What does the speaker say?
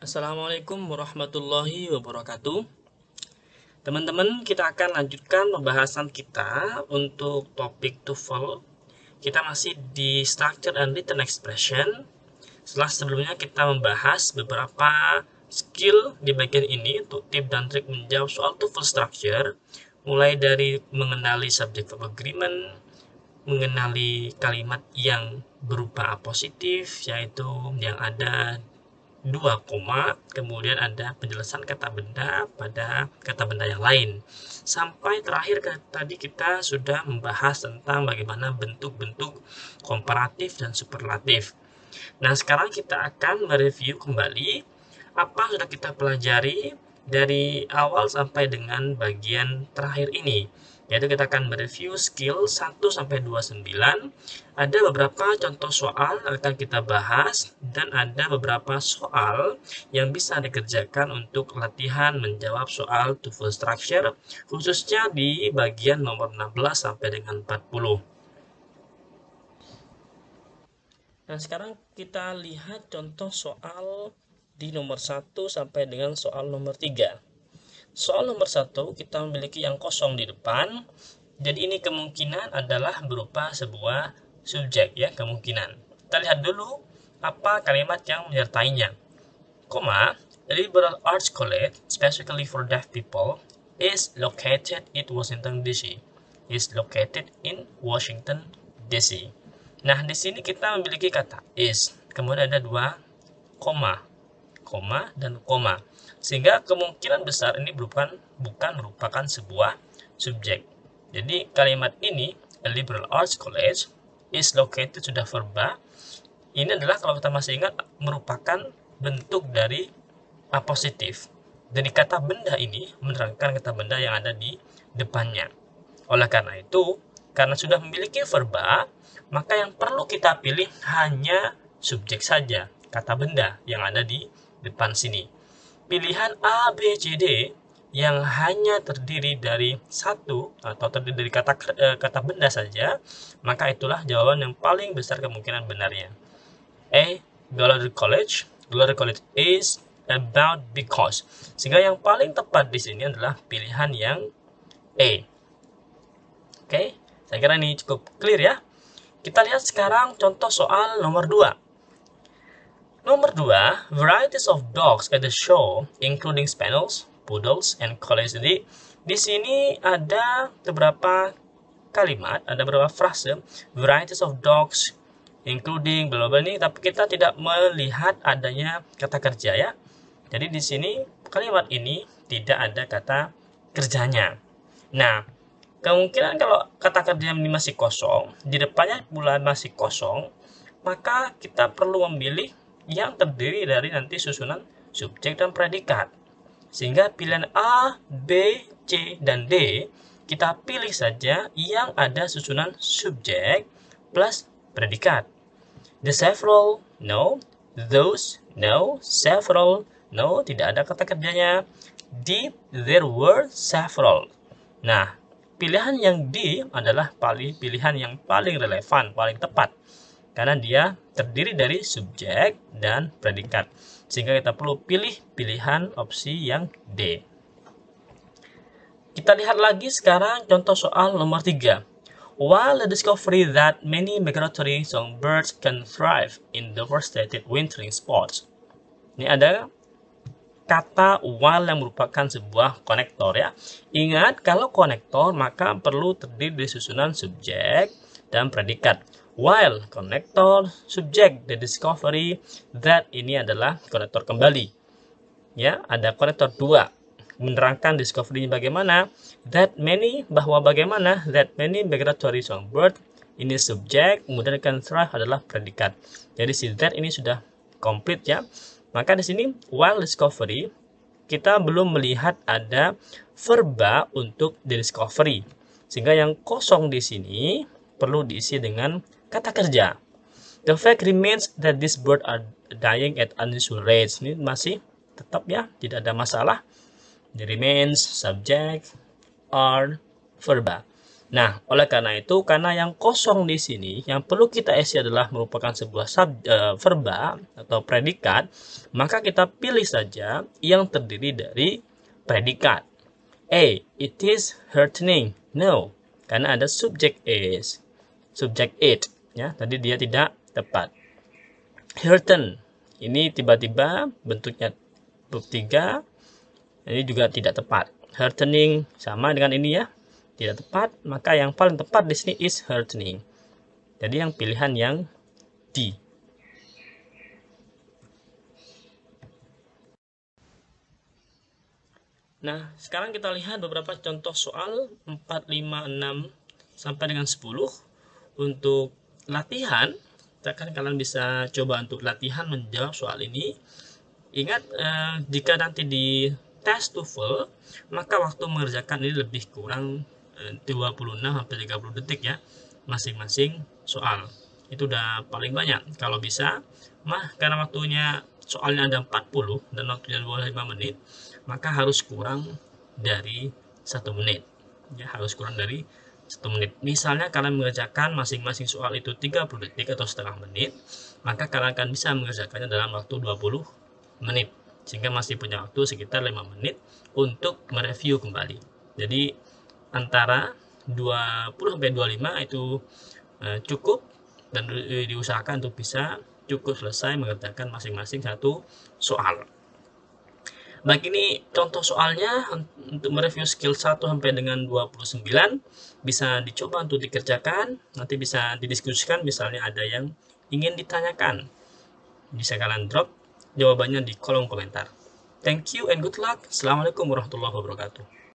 Assalamualaikum warahmatullahi wabarakatuh. Teman-teman, kita akan lanjutkan pembahasan kita untuk topik TOEFL. Kita masih di Structure and Written Expression. Setelah sebelumnya kita membahas beberapa skill di bagian ini untuk tip dan trik menjawab soal TOEFL Structure, mulai dari mengenali subject verb agreement, mengenali kalimat yang berupa apositif, yaitu yang ada 2 koma, kemudian ada penjelasan kata benda pada kata benda yang lain. Sampai terakhir tadi kita sudah membahas tentang bagaimana bentuk-bentuk komparatif dan superlatif. Nah, sekarang kita akan mereview kembali apa sudah kita pelajari dari awal sampai dengan bagian terakhir ini. Yaitu kita akan mereview skill 1-29. Ada beberapa contoh soal yang akan kita bahas dan ada beberapa soal yang bisa dikerjakan untuk latihan menjawab soal TOEFL Structure, khususnya di bagian nomor 16 sampai dengan 40. Nah, sekarang kita lihat contoh soal di nomor 1 sampai dengan soal nomor 3. Soal nomor 1 kita memiliki yang kosong di depan. Jadi ini kemungkinan adalah berupa sebuah subjek ya, kemungkinan. Kita lihat dulu apa kalimat yang menyertainya. Koma, the Liberal Arts College, specifically for deaf people, is located in Washington DC. Is located in Washington DC. Nah, di sini kita memiliki kata is. Kemudian ada 2 koma dan koma. Sehingga kemungkinan besar ini bukan merupakan sebuah subjek. Jadi kalimat ini, a liberal arts college is located, sudah verba. Ini adalah, kalau kita masih ingat, merupakan bentuk dari apositif. Jadi kata benda ini menerangkan kata benda yang ada di depannya. Oleh karena itu, karena sudah memiliki verba, maka yang perlu kita pilih hanya subjek saja, kata benda yang ada di depan sini. Pilihan A, B, C, D yang hanya terdiri dari satu atau terdiri dari kata benda saja, maka itulah jawaban yang paling besar kemungkinan benarnya. A, Gallaudet College. Gallaudet College is about because. Sehingga yang paling tepat di sini adalah pilihan yang A. Oke, saya kira ini cukup clear ya. Kita lihat sekarang contoh soal nomor 2. Nomor 2, varieties of dogs at the show, including spaniels, poodles, and collies. Jadi, di sini ada beberapa kalimat, ada beberapa frase, varieties of dogs, including bla bla ini, tapi kita tidak melihat adanya kata kerja ya. Jadi di sini kalimat ini tidak ada kata kerjanya. Nah, kemungkinan kalau kata kerjanya ini masih kosong, di depannya pula masih kosong, maka kita perlu memilih yang terdiri dari nanti susunan subjek dan predikat. Sehingga pilihan A, B, C, dan D, kita pilih saja yang ada susunan subjek plus predikat. The several, no. Those, no. Several, no. Tidak ada kata kerjanya. There were several. Nah, pilihan yang D adalah pilihan yang paling relevan, paling tepat. Karena dia terdiri dari subjek dan predikat. Sehingga kita perlu pilih pilihan opsi yang D. Kita lihat lagi sekarang contoh soal nomor 3. While the discovery that many migratory songbirds can thrive in devastated wintering spots. Ini ada kata while yang merupakan sebuah konektor ya. Ingat, kalau konektor maka perlu terdiri dari susunan subjek dan predikat. While konektor, subjek, the discovery, that ini adalah konektor kembali. Ya, ada konektor 2 menerangkan discovery bagaimana, that many, bahwa bagaimana, that many migratory songbird, ini subjek, kemudian can thrive adalah predikat. Jadi si that ini sudah komplit ya. Maka di sini while discovery kita belum melihat ada verba untuk the discovery. Sehingga yang kosong di sini perlu diisi dengan kata kerja. The fact remains that these birds are dying at unusual rates. Ini masih tetap ya, tidak ada masalah. The remains, subject, are, verba. Nah, oleh karena itu, karena yang kosong di sini, yang perlu kita isi adalah merupakan sebuah verba atau predikat, maka kita pilih saja yang terdiri dari predikat. A. It is heartening. No, karena ada subject is, subject it. Ya, tadi dia tidak tepat. Hearten, ini tiba-tiba bentuknya verb 3, ini juga tidak tepat. Heartening sama dengan ini ya, tidak tepat, maka yang paling tepat di sini is heartening. Jadi yang pilihan yang D. Nah, sekarang kita lihat beberapa contoh soal 4, 5, 6 sampai dengan 10. Untuk latihan, kalian bisa coba untuk latihan menjawab soal ini. Ingat, jika nanti di tes TOEFL, maka waktu mengerjakan ini lebih kurang 26-30 detik ya, masing-masing soal. Itu udah paling banyak. Kalau bisa, karena waktunya soalnya ada 40 dan waktunya 25 menit, maka harus kurang dari 1 menit. Ya, harus kurang dari 1 menit. Misalnya kalian mengerjakan masing-masing soal itu 30 detik atau setengah menit, maka kalian akan bisa mengerjakannya dalam waktu 20 menit. Sehingga masih punya waktu sekitar 5 menit untuk mereview kembali. Jadi antara 20-25 itu cukup, dan diusahakan untuk bisa cukup selesai mengerjakan masing-masing satu soal. Baik, ini contoh soalnya untuk mereview skill 1 sampai dengan 29. Bisa dicoba untuk dikerjakan, nanti bisa didiskusikan, misalnya ada yang ingin ditanyakan. Bisa kalian drop jawabannya di kolom komentar. Thank you and good luck. Assalamualaikum warahmatullahi wabarakatuh.